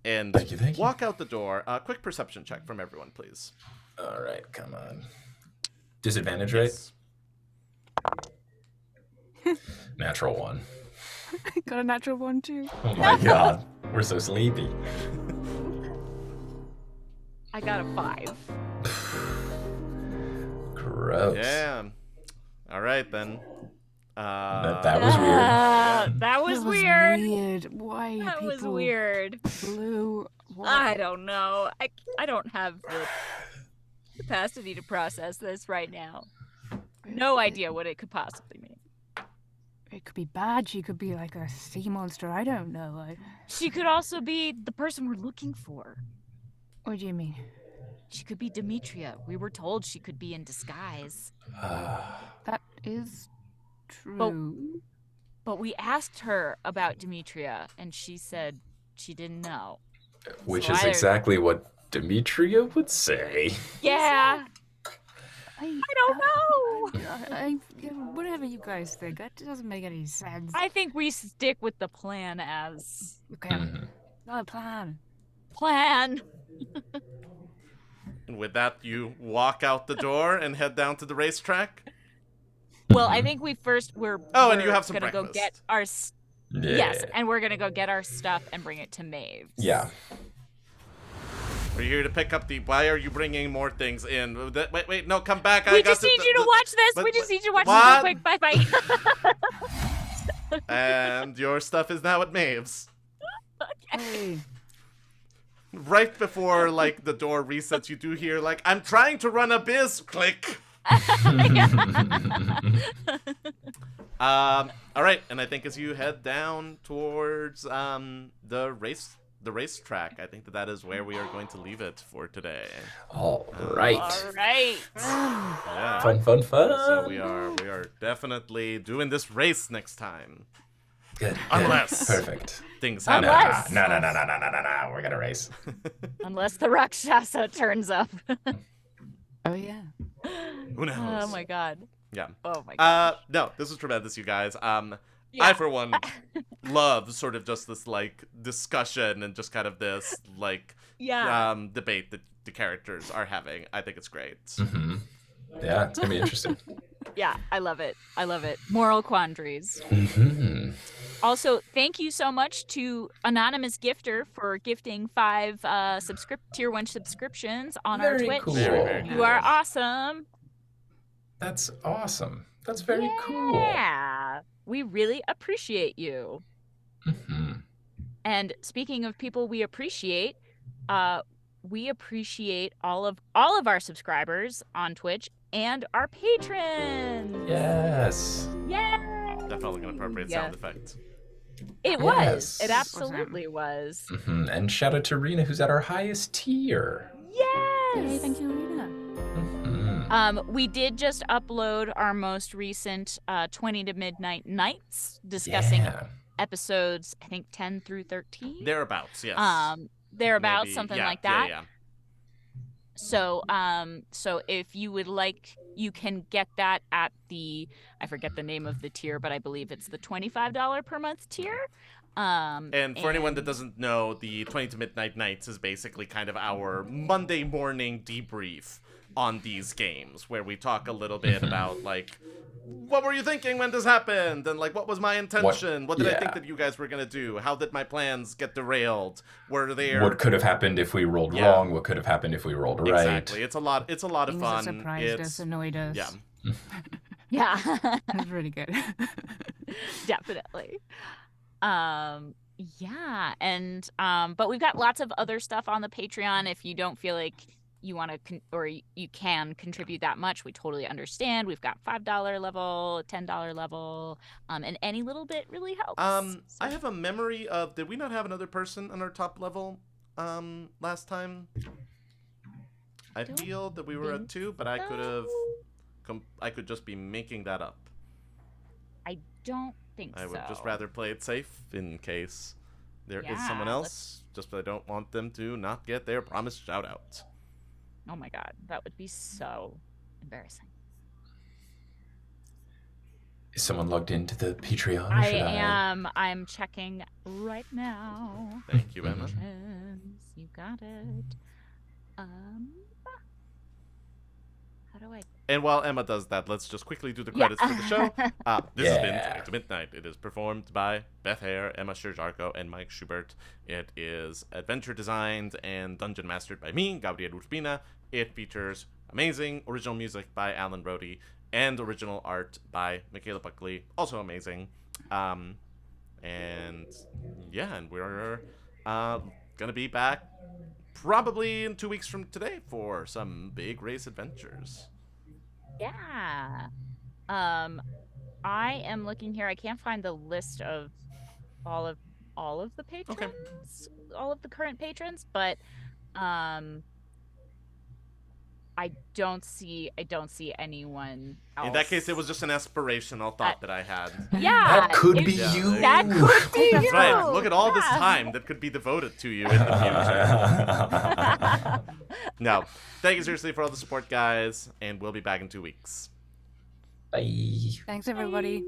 Thank you. walk out the door. Quick perception check from everyone, please. All right, come on. Disadvantage, right? Yes. Natural 1. Got a natural one too. Oh my god, we're so sleepy. I got a 5. Gross. Yeah. All right then. That was weird. That was weird. Why That people was weird. blue? What? I don't know. I don't have the capacity to process this right now. No idea what it could possibly mean. It could be bad. She could be like a sea monster. I don't know. She could also be the person we're looking for. What do you mean? She could be Demetria. We were told she could be in disguise. That is true. But we asked her about Demetria, and she said she didn't know. Which So is either- exactly what Demetria would say. Yeah. I don't know. Whatever you guys think, that doesn't make any sense. I think we stick with the plan as Okay, Mhm. not a plan. plan. And with that, you walk out the door and head down to the racetrack. Well, I think we're Oh, and you have some gonna go breakfast. get our Yeah. yes, and we're gonna go get our stuff and bring it to Maeve's. Yeah. We're here to pick up the. Why are you bringing more things in? Wait, no, come back. We I got just need you to watch this. but- We just need you to watch what? this real quick. Bye bye. And your stuff is now at Maeve's. Hey, Right before like the door resets, you do hear like, "I'm trying to run a biz." Click. All right, and I think as you head down towards the racetrack, I think that is where we are going to leave it for today. All right. All right. Yeah. Fun. So we are definitely doing this race next time. Good. Unless- Perfect. Things No, happen. Unless- no. We're gonna race. Unless the Rakshasa turns up. oh yeah. Who knows? Oh my god. Yeah. Oh my god. No, this was tremendous, you guys. I Yeah. for one love sort of just this like discussion and just kind of this like Yeah. debate that the characters are having. I think it's great. Hmm. Yeah, it's gonna be interesting. Yeah, I love it. I love it. Moral quandaries. Hmm. Also, thank you so much to Anonymous Gifter for gifting 5 tier 1 subscriptions on our Very Twitch. cool. Very You are awesome. That's awesome. That's very cool. Yeah. We really appreciate you. Hmm. And speaking of people we appreciate all of our subscribers on Twitch and our patrons. Yes. Yay! Definitely an appropriate Yeah. sound effect. It was. Yes. It absolutely was. Hmm. And shout out to Rena, who's at our highest tier. Yes. Hey, thank you, Rena. Hmm. We did just upload our most recent 20 to Midnight Nights discussing Yeah. episodes, I think 10 through 13. Thereabouts, yes. Thereabouts, Maybe- something yeah, like that. Yeah. So, so if you would like, you can get that at I forget the name of the tier, but I believe it's the $25 per month tier. And for anyone that doesn't know, the 20 to Midnight Nights is basically kind of our Monday morning debrief on these games, where we talk a little bit about, like, what were you thinking when this happened? And, like, what was my intention? What did I think yeah. that you guys were going to do? How did my plans get derailed? Were there... What could have happened if we rolled Yeah. wrong? What could have happened if we rolled right? Exactly. It's a lot of Things that fun. surprised us, annoyed us. Yeah. Yeah, It was really good. definitely. Yeah, and but we've got lots of other stuff on the Patreon. If you don't feel like you want to you can contribute that much, we totally understand. We've got $5 level, $10 level, and any little bit really helps. I have a memory of, did we not have another person on our top level last time? I Don't feel that we were at think 2, but I could have so. I could just be making that up. I don't think I would so. just rather play it safe in case there is someone Yeah, else, just I don't want them to not get their promised shout out. Oh my god, that would be so embarrassing. Is someone logged into the Patreon? Or I should am. I'm checking right now. Thank you, Emma. You got it. How do I And while Emma does that, let's just quickly do the credits for the show. This has been Yeah. Tonight to Midnight. It is performed by Beth, Eyre, Emma Sherr-Ziarko, and Mike Schubert. It is adventure designed and dungeon mastered by me, Gabriel Urbina. It features amazing original music by Alan Rohde and original art by Mikaela Buckley, also amazing. And we're gonna be back probably in 2 weeks from today for some big race adventures. Yeah. I am looking here. I can't find the list of all of the patrons, all of the current patrons, but I don't see anyone else. In that case, it was just an aspirational thought that I had. Yeah. That could be Yeah, you. That could be That's you. right. Look at all this Yeah. time that could be devoted to you in the future. No. Thank you seriously for all the support, guys, and we'll be back in 2 weeks. Bye. Thanks, everybody.